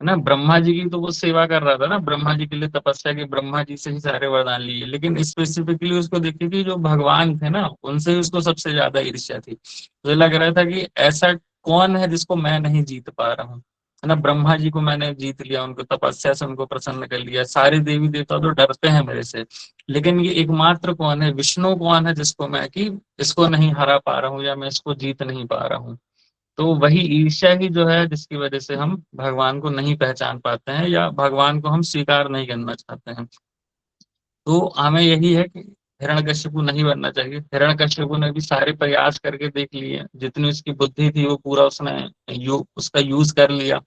है ना। ब्रह्मा जी की तो वो सेवा कर रहा था ना, ब्रह्मा जी के लिए तपस्या की, ब्रह्मा जी से ही सारे वरदान लिए, लेकिन स्पेसिफिकली उसको देखिए कि जो भगवान थे ना उनसे ही उसको सबसे ज्यादा ईर्ष्या थी। तो लग रहा था कि ऐसा कौन है जिसको मैं नहीं जीत पा रहा हूँ, है ना। ब्रह्मा जी को मैंने जीत लिया, उनको तपस्या से उनको प्रसन्न कर लिया, सारे देवी देवता तो डरते हैं मेरे से, लेकिन ये एकमात्र कौन है, विष्णु कौन है जिसको मैं कि इसको नहीं हरा पा रहा हूँ या मैं इसको जीत नहीं पा रहा हूँ। तो वही ईर्ष्या ही जो है जिसकी वजह से हम भगवान को नहीं पहचान पाते हैं या भगवान को हम स्वीकार नहीं करना चाहते हैं। तो हमें यही है कि हिरण्यकशिपु नहीं बनना चाहिए। हिरण्यकशिपु ने भी सारे प्रयास करके देख लिए, जितनी उसकी बुद्धि थी वो पूरा उसने उसका यूज कर लिया,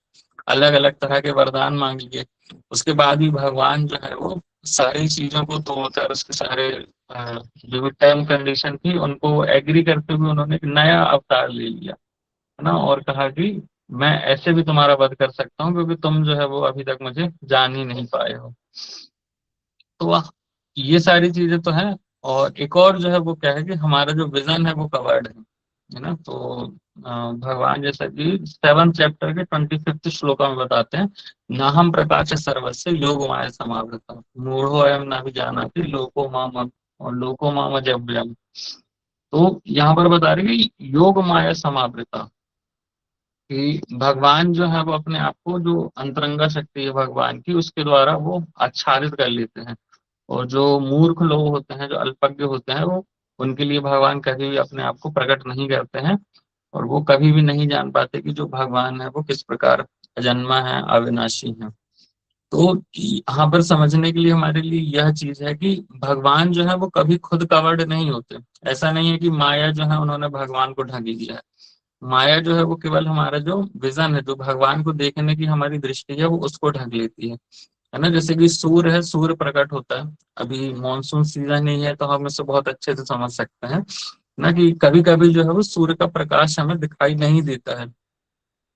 अलग अलग तरह के वरदान मांग लिए, उसके बाद भी भगवान जो है वो सारी चीजों को तोड़कर उसके सारे जो भी टर्म कंडीशन थी उनको एग्री करते हुए उन्होंने एक नया अवतार ले लिया, है ना, और कहा कि मैं ऐसे भी तुम्हारा वध कर सकता हूँ क्योंकि तुम जो है वो अभी तक मुझे जान ही नहीं पाए हो। तो ये सारी चीजें तो हैं। और एक और जो है वो क्या है कि हमारा जो विजन है वो कवर्ड है ना। तो भगवान जैसा कि 7th चैप्टर के 25th श्लोक में बताते हैं, ना हम प्रकाश सर्वस्य योग माया समावृता मूढ़ो अयम ना भी जानाति लोको माम और लोको माम अजव्यम। तो यहाँ पर बता रहे हैं कि योग माया समावृता, कि भगवान जो है वो अपने आप को, जो अंतरंगा शक्ति है भगवान की, उसके द्वारा वो आच्छादित कर लेते हैं। और जो मूर्ख लोग होते हैं, जो अल्पज्ञ होते हैं, वो उनके लिए भगवान कभी भी अपने आप को प्रकट नहीं करते हैं, और वो कभी भी नहीं जान पाते कि जो भगवान है वो किस प्रकार अजन्मा है, अविनाशी है। तो यहाँ पर समझने के लिए हमारे लिए यह चीज है कि भगवान जो है वो कभी खुद कवर्ड नहीं होते। ऐसा नहीं है कि माया जो है उन्होंने भगवान को ढक लिया है। माया जो है वो केवल हमारा जो विजन है, जो भगवान को देखने की हमारी दृष्टि है, वो उसको ढक लेती है ना। जैसे कि सूर्य है, सूर्य प्रकट होता है, अभी मॉनसून सीजन नहीं है तो हम इसे बहुत अच्छे से समझ सकते हैं ना, कि कभी कभी जो है वो सूर्य का प्रकाश हमें दिखाई नहीं देता है,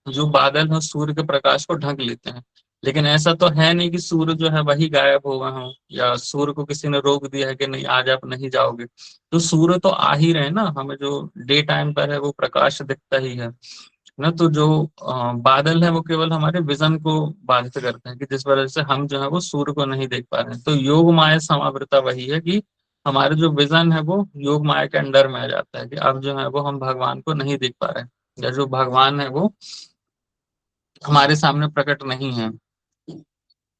जो बादल है सूर्य के प्रकाश को ढक लेते हैं। लेकिन ऐसा तो है नहीं कि सूर्य जो है वही गायब हो गए हों, या सूर्य को किसी ने रोक दिया है कि नहीं आज आप नहीं जाओगे। तो सूर्य तो आ ही रहे हैं ना, हमें जो डे टाइम पर है वो प्रकाश दिखता ही है ना। तो जो बादल है वो केवल हमारे विजन को बाधित करते हैं, कि जिस वजह से हम जो है वो सूर्य को नहीं देख पा रहे हैं। तो योग माया समावृता वही है कि हमारे जो विजन है वो योग माया के अंडर में आ जाता है, कि अब जो है वो हम भगवान को नहीं देख पा रहे हैं, या जो भगवान है वो हमारे सामने प्रकट नहीं है।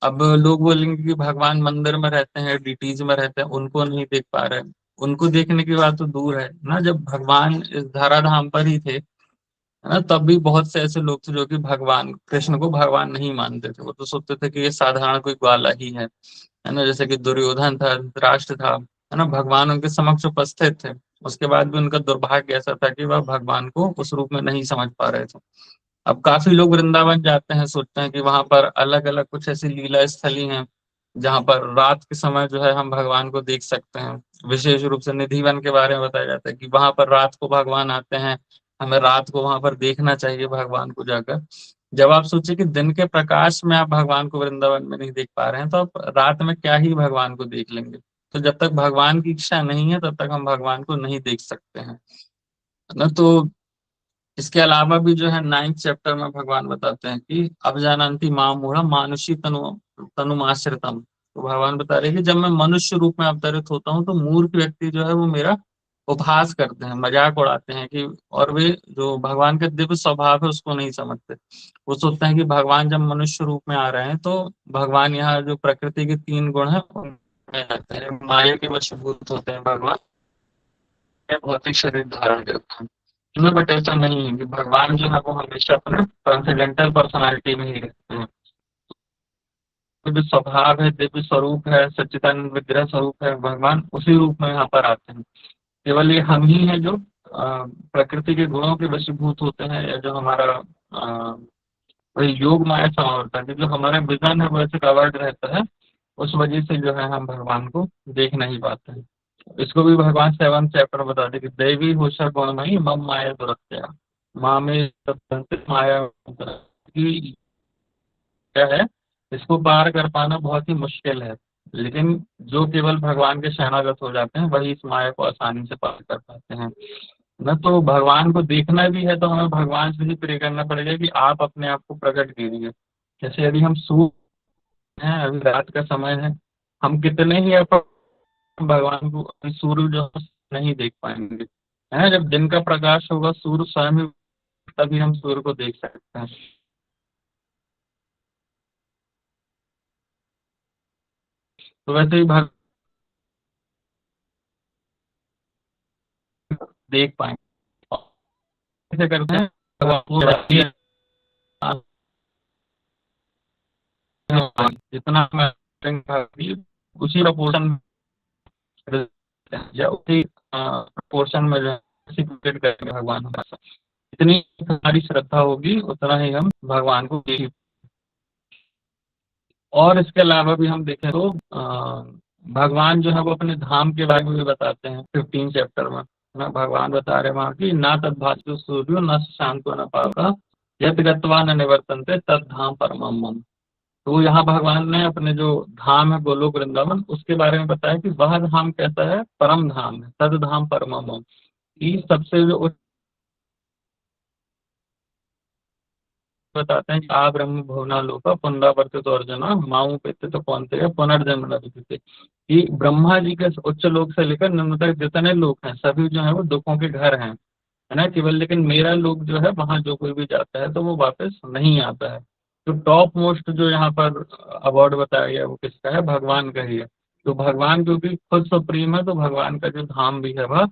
अब लोग बोलेंगे कि भगवान मंदिर में रहते हैं, डिटीज में रहते हैं, उनको नहीं देख पा रहे हैं। उनको देखने की बात तो दूर है ना, जब भगवान इस धराधाम पर ही थे, है ना, तब भी बहुत से ऐसे लोग थे जो कि भगवान कृष्ण को भगवान नहीं मानते थे। वो तो सोचते थे कि ये साधारण कोई ग्वाला ही है ना। जैसे कि दुर्योधन था, धृतराष्ट्र था, है ना, भगवान उनके समक्ष उपस्थित थे, उसके बाद भी उनका दुर्भाग्य ऐसा था कि वह भगवान को उस रूप में नहीं समझ पा रहे थे। अब काफी लोग वृंदावन जाते हैं, सोचते हैं कि वहां पर अलग अलग कुछ ऐसी लीला स्थली हैं जहां पर रात के समय जो है हम भगवान को देख सकते हैं। विशेष रूप से निधिवन के बारे में बताया जाता है कि वहां पर रात को भगवान आते हैं, हमें रात को वहां पर देखना चाहिए भगवान को जाकर। जब आप सोचिए कि दिन के प्रकाश में आप भगवान को वृंदावन में नहीं देख पा रहे हैं, तो आप रात में क्या ही भगवान को देख लेंगे। तो जब तक भगवान की इच्छा नहीं है तब तक हम भगवान को नहीं देख सकते हैं, है ना। तो इसके अलावा भी जो है 9th चैप्टर में भगवान बताते हैं कि अब जानंती माम मूढ़ा मानुषी तनुमाश्रितम। तो भगवान बता रहे हैं कि जब मैं मनुष्य रूप में अवतरित होता हूँ तो मूर्ख व्यक्ति जो है वो मेरा उपहास करते हैं, मजाक उड़ाते हैं कि, और वे जो भगवान का दिव्य स्वभाव है उसको नहीं समझते। वो सोचते हैं कि भगवान जब मनुष्य रूप में आ रहे हैं तो भगवान यहाँ जो प्रकृति के 3 गुण है उनमें आते हैं, माया के वशीभूत होते हैं भगवान, भौतिक शरीर धारण करते हैं। इसमें बट ऐसा नहीं है कि भगवान जो है वो हमेशा अपने ट्रांसेंडेंटल पर्सनालिटी में ही रहते हैं। दिव्य स्वभाव है, दिव्य स्वरूप है, सच्चिदानंद विग्रह स्वरूप है भगवान, उसी रूप में यहाँ पर आते हैं। केवल ये हम ही है जो प्रकृति के गुणों के वशीभूत होते हैं, या जो हमारा वही योग माया समावरता है, जो हमारा विजन है वो ऐसे कवर्ड रहता है, उस वजह से जो है हम भगवान को देख नहीं पाते हैं। इसको भी भगवान 7th चैप्टर बताते कि दैवी होशर गुणमयी मम माया दुरत्या माँ में माया की क्या है, इसको पार कर पाना बहुत ही मुश्किल है। लेकिन जो केवल भगवान के शरणागत हो जाते हैं वही इस माया को आसानी से पार कर पाते हैं ना। तो भगवान को देखना भी है तो हमें भगवान से ही प्रे करना पड़ेगा कि आप अपने आप को प्रकट कीजिए, जैसे यदि हम सूर्य हैं, अभी रात का समय है, हम कितने ही एफर्ट भगवान को अभी सूर्य जो है नहीं देख पाएंगे, है ना। जब दिन का प्रकाश होगा, सूर्य स्वयं ही, तभी हम सूर्य को देख सकते हैं। तो वैसे ही भगवान देख पाएंगे। कैसे करते हैं, भगवान को बताइए, जितना मैं उसी प्रपोर्शन या उसी पोर्शन में जो है participate करेंगे भगवान हमारे साथ। जितनी हमारी श्रद्धा होगी उतना ही हम भगवान को देख। और इसके अलावा भी हम देखें तो भगवान जो है वो अपने धाम के बारे में भी बताते हैं 15 चैप्टर में, है ना। भगवान बता रहे हैं वहाँ की, ना तद्भासो सूर्यो न शांतो न पावक यत् गत्वा न निवर्तन्ते तद धाम परमम मम। तो यहाँ भगवान ने अपने जो धाम है गोलोक वृंदावन, उसके बारे में बताया कि वह धाम कैसा है, परम धाम है, तद धाम परमम मम। ये सबसे जो बताते हैं कि आ ब्रह्म भुवना लोका पुनरावर्तित अर्जुना माऊ पेते तो कौनते पुनर्जन्म न विद्यते। कि ब्रह्मा जी के उच्च लोक से लेकर निम्न तक जितने लोग हैं, सभी जो है वो दुखों के घर हैं, है ना। केवल लेकिन मेरा लोग जो है, वहां जो कोई भी जाता है तो वो वापस नहीं आता है। तो टॉप मोस्ट जो यहाँ पर अवार्ड बताया गया वो किसका है, भगवान का ही है। तो भगवान क्योंकि खुद सुप्रीम है, तो भगवान का जो धाम भी है वह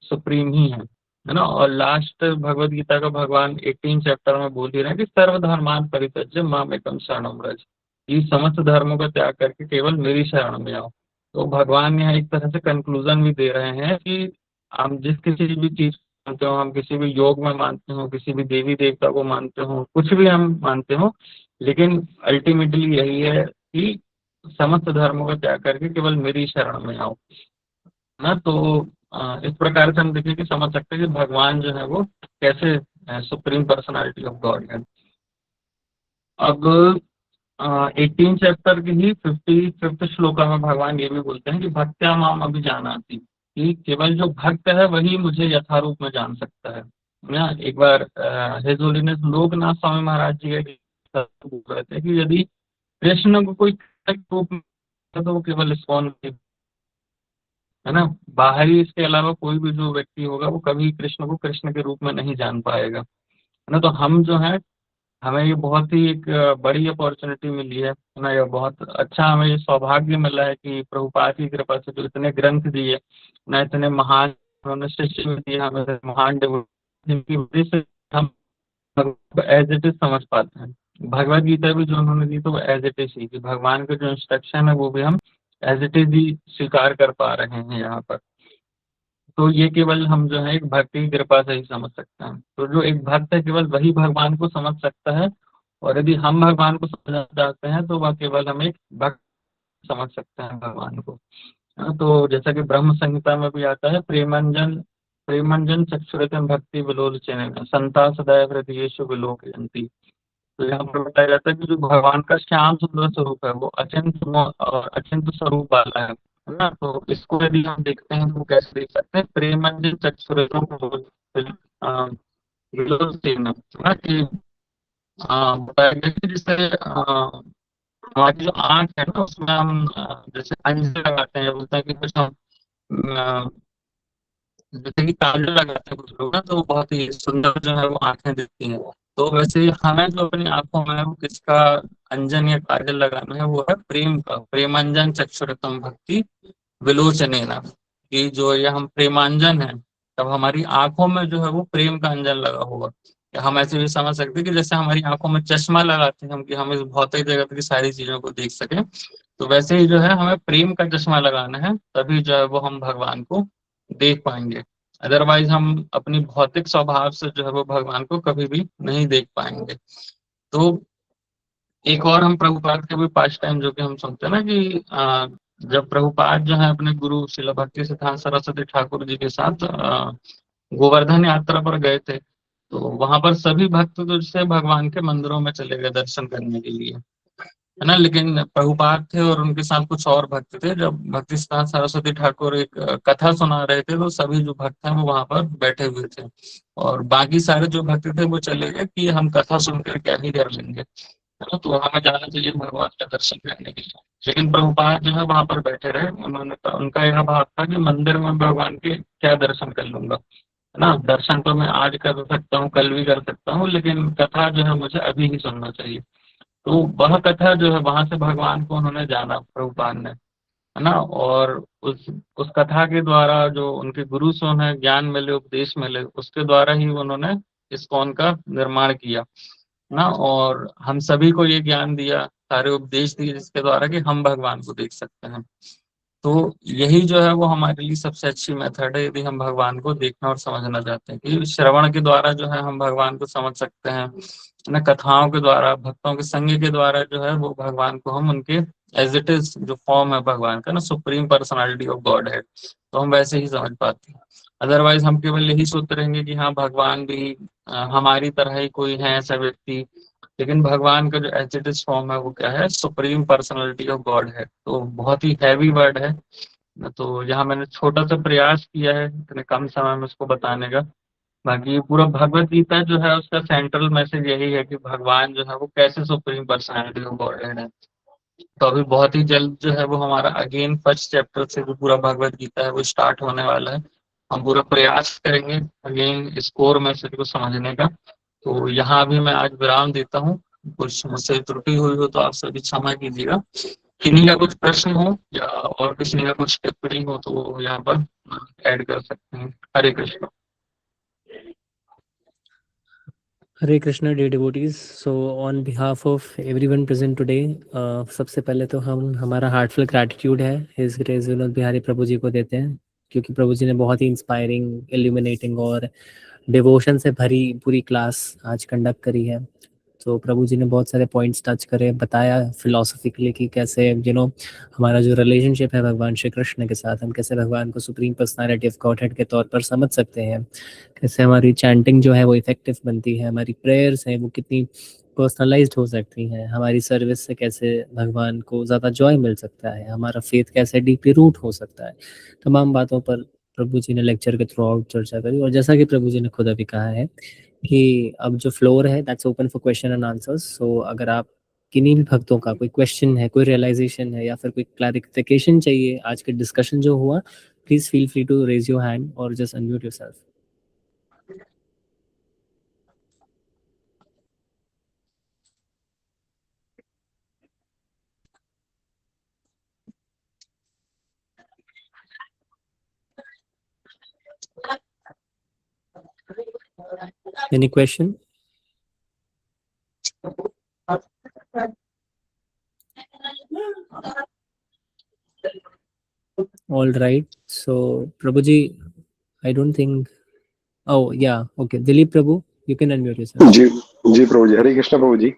सुप्रीम ही है ना। और लास्ट भगवत गीता का भगवान 18 चैप्टर में बोल ही रहे हैं कि सर्वधर्मान परित्यज्य माम एकम शरणम व्रज। ये समस्त धर्मों का त्याग करके केवल मेरी शरण में आओ। तो भगवान यहाँ एक तरह से कंक्लूजन भी दे रहे हैं कि हम जिस किसी भी चीज को मानते हो, हम किसी भी योग में मानते हो, किसी भी देवी देवता को मानते हो, कुछ भी हम मानते हो, लेकिन अल्टीमेटली यही है कि समस्त धर्मों का त्याग करके केवल मेरी शरण में आओ ना। तो इस प्रकार से हम देखें कि समझ सकते हैं कि भगवान जो है वो कैसे सुप्रीम पर्सनालिटी ऑफ गॉड है। अब 18 चैप्टर की ही 55th श्लोका में भगवान ये भी बोलते हैं कि भक्त्या माम अभिजानाति, कि केवल जो भक्त है वही मुझे यथारूप में जान सकता है ना। एक बार हिज होलीनेस लोकनाथ स्वामी महाराज जी का बोल रहे थे कि यदि कृष्ण को कोई रूप में तो वो केवल इस्कॉन, है ना। बाहरी इसके अलावा कोई भी जो व्यक्ति होगा वो कभी कृष्ण को कृष्ण के रूप में नहीं जान पाएगा, है ना। तो हम जो है, हमें ये बहुत ही एक बड़ी अपॉर्चुनिटी मिली है ना। ये बहुत अच्छा हमें ये सौभाग्य मिला है कि प्रभुपाद की कृपा से जो इतने ग्रंथ दिए ना, इतने महान उन्होंने शिष्य भी दिए हमें, महान devotees, जिनकी वजह से हम एज इट इज समझ पाते हैं। भगवत गीता भी जो उन्होंने दी तो वो एज इट इज ही, कि भगवान का जो इंस्ट्रक्शन है वो भी हम एज इट इज ही स्वीकार कर पा रहे हैं यहाँ पर। तो ये केवल हम जो है एक भक्ति की कृपा से ही समझ सकते हैं। तो जो एक भक्त है केवल वही भगवान को समझ सकता है। और यदि हम भगवान को समझना चाहते हैं तो वह केवल हम एक भक्त समझ सकते हैं भगवान को। हाँ, तो जैसा कि ब्रह्म संहिता में भी आता है, प्रेमंजन प्रेमंजन चक्षुरतम भक्ति विलोचन संता सदैव हृदयेषु विलोकयन्ति। तो यहाँ पर बताया जाता है कि जो भगवान का श्याम सुंदर स्वरूप है वो अचिंत स्वरूप वाला है ना। तो इसको यदि हम देखते हैं तो कैसे देख सकते हैं, प्रेमंजन चक्षुरतम विलोचन, है ना। कि बताया गया कि जैसे हमारी जो आंख है ना, उसमें हम जैसे अंजन लगाते हैं, बोलते हैं कि कुछ हम अ, जैसे कि काजल लगाते हैं कुछ लोग ना, तो वो बहुत ही सुंदर जो है वो आंखें दिखती हैं। तो वैसे ही हमें जो अपनी आंखों में वो किसका अंजन या काजल लगाना है, वो है प्रेम का। प्रेमांजन चक्षुरतम भक्ति विलोचनेना, कि जो ये हम प्रेमांजन है, तब हमारी आंखों में जो है वो प्रेम का अंजन लगा होगा। या हम ऐसे भी समझ सकते हैं कि जैसे हमारी आंखों में चश्मा लगाते हैं हम, कि हम इस भौतिक जगत की सारी चीजों को देख सकें, तो वैसे ही जो है हमें प्रेम का चश्मा लगाना है, तभी जो है वो हम भगवान को देख पाएंगे। अदरवाइज हम अपनी भौतिक स्वभाव से जो है वो भगवान को कभी भी नहीं देख पाएंगे। तो एक और हम प्रभुपाद के भी पास टाइम जो कि हम सुनते हैं ना कि जब प्रभुपाद जो है अपने गुरु शिला भक्ति सिद्धांत सरस्वती ठाकुर जी के साथ गोवर्धन यात्रा पर गए थे, तो वहां पर सभी भक्त तो जैसे भगवान के मंदिरों में चले गए दर्शन करने के लिए, है ना। लेकिन प्रभुपाद थे और उनके साथ कुछ और भक्त थे। जब भक्ति सिद्धांत सरस्वती ठाकुर एक कथा सुना रहे थे, तो सभी जो भक्त हैं वो वहां पर बैठे हुए थे, और बाकी सारे जो भक्त थे वो चले गए कि हम कथा सुनकर क्या ही कर लेंगे। है ना, तो हमें जाना चाहिए भगवान का दर्शन करने के लिए। लेकिन प्रभुपाद जो है वहां पर बैठे रहे, उन्होंने उनका यह भाव था कि मंदिर में भगवान के क्या दर्शन कर लूंगा, है ना, दर्शन तो मैं आज कर सकता हूँ, कल भी कर सकता हूँ, लेकिन कथा जो है मुझे अभी ही सुनना चाहिए। तो वह कथा जो है वहां से भगवान को उन्होंने जाना, प्रभुपाद ने, है ना, और उस कथा के द्वारा जो उनके गुरु से उन्हें ज्ञान मिले, उपदेश मिले, उसके द्वारा ही उन्होंने इस्कॉन का निर्माण किया ना, और हम सभी को ये ज्ञान दिया, सारे उपदेश दिए, जिसके द्वारा कि हम भगवान को देख सकते हैं। तो यही जो है वो हमारे लिए सबसे अच्छी मेथड है, यदि हम भगवान को देखना और समझना चाहते हैं, कि श्रवण के द्वारा जो है हम भगवान को समझ सकते हैं ना, कथाओं के द्वारा, भक्तों के संग के द्वारा जो है वो भगवान को हम उनके एज इट इज जो फॉर्म है भगवान का ना, सुप्रीम पर्सनालिटी ऑफ गॉड है, तो हम वैसे ही समझ पाते हैं। अदरवाइज हम केवल यही सोचते रहेंगे कि हाँ भगवान भी हमारी तरह ही कोई है ऐसा व्यक्ति, लेकिन भगवान का जो एज इट इज फॉर्म है वो क्या है, सुप्रीम पर्सनालिटी ऑफ गॉड है। तो बहुत ही हैवी वर्ड है, तो यहाँ मैंने छोटा सा प्रयास किया है इतने कम समय में उसको बताने का। बाकी ये पूरा भगवत गीता जो है उसका सेंट्रल मैसेज यही है कि भगवान जो है वो कैसे सुप्रीम पर्सनालिटी ऑफ गॉड है। तो अभी बहुत ही जल्द जो है वो हमारा अगेन फर्स्ट चैप्टर से जो पूरा भगवत गीता है वो स्टार्ट होने वाला है। हम पूरा प्रयास करेंगे अगेन इस कोर मैसेज को समझने का। तो यहाँ अभी मैं आज विराम देता हूँ। कुछ मुझसे त्रुटि हुई हो तो आप सभी क्षमा कीजिएगा। किन्हीं का कुछ प्रश्न हो या और किसी का कुछ टिप्पणी हो तो वो यहाँ पर ऐड कर सकते हैं। Hare Krishna. Hare Krishna dear devotees. So on behalf of everyone present today, सबसे पहले तो हम हमारा हार्टफुल ग्रैटिट्यूड है हिज ग्रेस विनोद बिहारी प्रभु जी को देते हैं, क्योंकि प्रभु जी ने बहुत ही इंस्पायरिंग, इल्यूमिनेटिंग और डिवोशन से भरी पूरी क्लास आज कंडक्ट करी है। तो प्रभु जी ने बहुत सारे पॉइंट्स टच करे, बताया फिलोसफिकली कि कैसे हमारा जो रिलेशनशिप है भगवान श्री कृष्ण के साथ, हम कैसे भगवान को सुप्रीम पर्सनालिटी ऑफ गॉडहेड के तौर पर समझ सकते हैं, कैसे हमारी चैंटिंग जो है वो इफेक्टिव बनती है, हमारी प्रेयर्स हैं वो कितनी पर्सनलाइज्ड हो सकती हैं, हमारी सर्विस से कैसे भगवान को ज़्यादा जॉय मिल सकता है, हमारा फेथ कैसे डीपली रूट हो सकता है। तमाम बातों पर प्रभु जी ने लेक्चर के थ्रू आउट चर्चा करी। और जैसा कि प्रभु जी ने खुद अभी कहा है कि अब जो फ्लोर है that's open for question and answers. So अगर आप किन्हीं भी भक्तों का कोई क्वेश्चन है, कोई रियलाइजेशन है या फिर कोई क्लैरिफिकेशन चाहिए आज के डिस्कशन जो हुआ, please feel free to raise your hand और just unmute yourself. Any question? All right. So, Prabhuji, I don't think. Oh, yeah. Okay. Dilip Prabhu, you can unmute yourself. जी जी प्रभु जी, हरे कृष्ण प्रभु जी।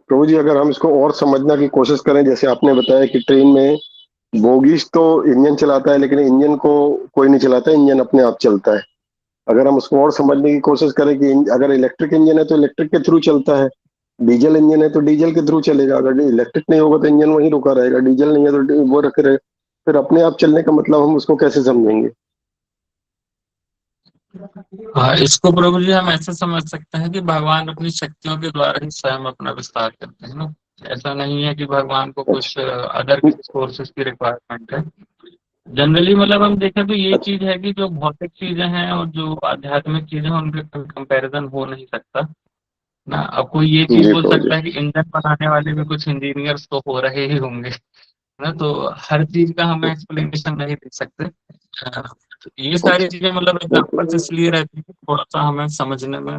प्रभु जी, अगर हम इसको और समझने की कोशिश करें, जैसे आपने बताया कि ट्रेन में बोगीज तो इंजन चलाता है, लेकिन इंजन को कोई नहीं चलाता, इंजन अपने आप चलता है। अगर हम उसको और समझने की कोशिश करें कि अगर इलेक्ट्रिक इंजन है तो इलेक्ट्रिक के थ्रू चलता है, डीजल इंजन है तो डीजल के थ्रू चलेगा। अगर इलेक्ट्रिक नहीं होगा तो इंजन वहीं रुका रहेगा, डीजल नहीं है तो वो रखे रहे, फिर अपने आप चलने का मतलब हम उसको कैसे समझेंगे? हाँ, इसको प्रभु जी हम ऐसे समझ सकते हैं कि भगवान अपनी शक्तियों के द्वारा ही स्वयं अपना विस्तार करते हैं ना। ऐसा नहीं है कि भगवान को कुछ अदर सोर्सेस की रिक्वायरमेंट है। जनरली मतलब हम देखें तो ये अच्छा, चीज है कि जो भौतिक चीजें हैं और जो आध्यात्मिक चीजें हैं उनके कंपैरिजन हो नहीं सकता ना। अब कोई ये चीज जी बोल प्रभु जी। सकता है कि इंजन बनाने वाले भी कुछ इंजीनियर्स तो हो रहे ही होंगे ना, तो हर चीज का हम एक्सप्लेनेशन नहीं दे सकते। तो ये सारी अच्छा, चीजें मतलब एग्जाम्पल्स इसलिए रहती है कि थोड़ा सा हमें समझने में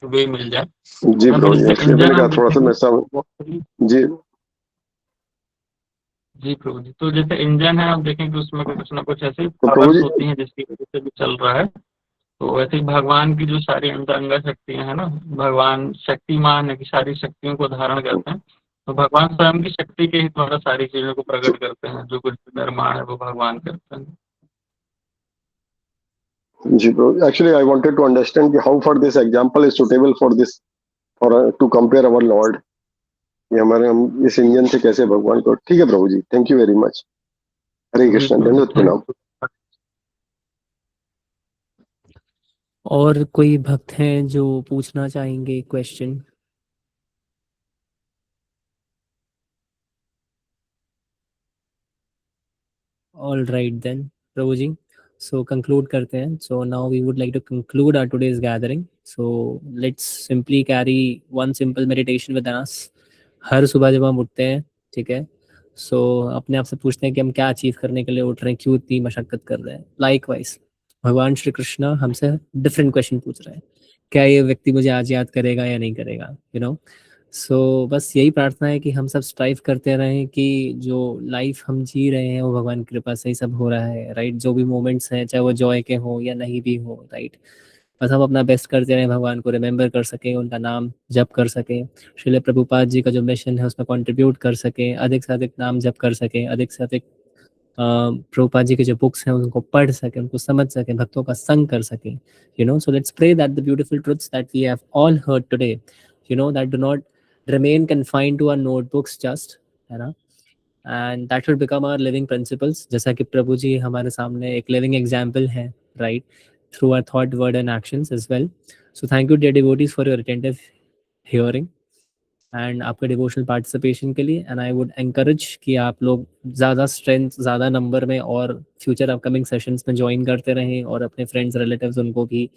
वे मिल जाए जी ना। तो प्रभु जी, जैसे इसलिए इंजन मैंने कहा हम थोड़ा सा मैं देखेंगे सब। जी जी प्रभु जी, तो जैसे इंजन है हम देखेंगे उसमें कुछ ना कुछ ऐसी तो प्रभु पावर्स जी। होती हैं जिसकी वजह से भी चल रहा है। तो वैसे ही भगवान की जो सारी अंतरंगा शक्तियां हैं ना, भगवान शक्तिमान है कि सारी शक्तियों को धारण करते हैं। तो भगवान स्वयं की शक्ति के ही द्वारा सारी चीजों को प्रकट करते हैं, जो कुछ भी निर्माण है वो भगवान करते हैं। जी Prabhu, actually I wanted to understand कि how for this example is suitable for this, for to compare our lord. ये हमारे हम इस इंजन से कैसे भगवान को। ठीक है प्रभु जी, थैंक यू वेरी मच। हरे जी कृष्ण, प्रभु जी, दंडवत थैंक प्रणाम। यू। और कोई भक्त हैं जो पूछना चाहेंगे question? All right then, Prabhu ji. So conclude करते हैं. So now we would like to conclude our today's gathering. So let's simply carry one simple meditation with us. हर सुबह जब हम उठते हैं, ठीक है, so अपने आप से पूछते हैं कि हम क्या अचीव करने के लिए उठ रहे हैं, क्यों इतनी मशक्कत कर रहे हैं. Likewise, भगवान श्री कृष्ण हमसे डिफरेंट क्वेश्चन पूछ रहे हैं. क्या ये व्यक्ति मुझे आज याद करेगा या नहीं करेगा, यू नो. सो बस यही प्रार्थना है कि हम सब स्ट्राइव करते रहें कि जो लाइफ हम जी रहे हैं वो भगवान की कृपा से ही सब हो रहा है, राइट. जो भी मोमेंट्स हैं, चाहे वो जॉय के हो या नहीं भी हो, राइट, बस हम अपना बेस्ट करते रहें, भगवान को रिमेंबर कर सकें, उनका नाम जप कर सकें, श्रील प्रभुपाद जी का जो मिशन है उसमें कंट्रीब्यूट कर सकें, अधिक से अधिक नाम जप कर सकें, अधिक से अधिक प्रभुपाद जी के जो बुक्स हैं उनको पढ़ सकें, उनको समझ सकें, भक्तों का संग कर सकें, you know. So let's pray that the beautiful truths that we have all heard today, you know, that do not remain confined to our notebooks just, है ना, and that should become our living principles. जैसा कि प्रभु जी हमारे सामने एक living example है, right, through our thought, word and actions as well. So thank you dear devotees for your attentive hearing and आपके devotional participation के लिए. एंड आई वुड एनकरेज कि आप लोग ज़्यादा स्ट्रेंथ, ज़्यादा नंबर में और फ्यूचर अपकमिंग सेशंस में ज्वाइन करते रहें और अपने फ्रेंड्स, रिलेटिव्स उनको भी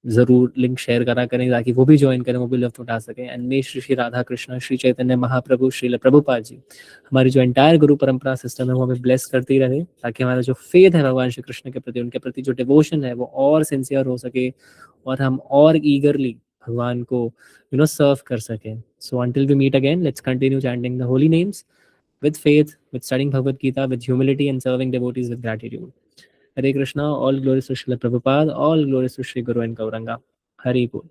ज़रूर लिंक शेयर करा करें ताकि वो भी ज्वाइन करें, वो भी लुत्फ़ उठा सकें. एंड मे श्री श्री राधा कृष्ण, श्री चैतन्य महाप्रभु, श्रील प्रभुपाद जी हमारी जो एंटायर गुरु परंपरा सिस्टम है वो हमें ब्लेस करती रहे, ताकि हमारा जो फेथ है भगवान श्री कृष्ण के प्रति, उनके प्रति जो डिवोशन है वो और सिंसियर हो सके और हम और ईगरली भगवान को, you know, serve कर सकें. So until we meet again, let's continue chanting the holy names with faith, with studying Bhagavad Gita, with humility and serving devotees with gratitude. Hare Krishna, all glories to Srila Prabhupada, all glories to Sri Guru and Gauranga. Hari Bol.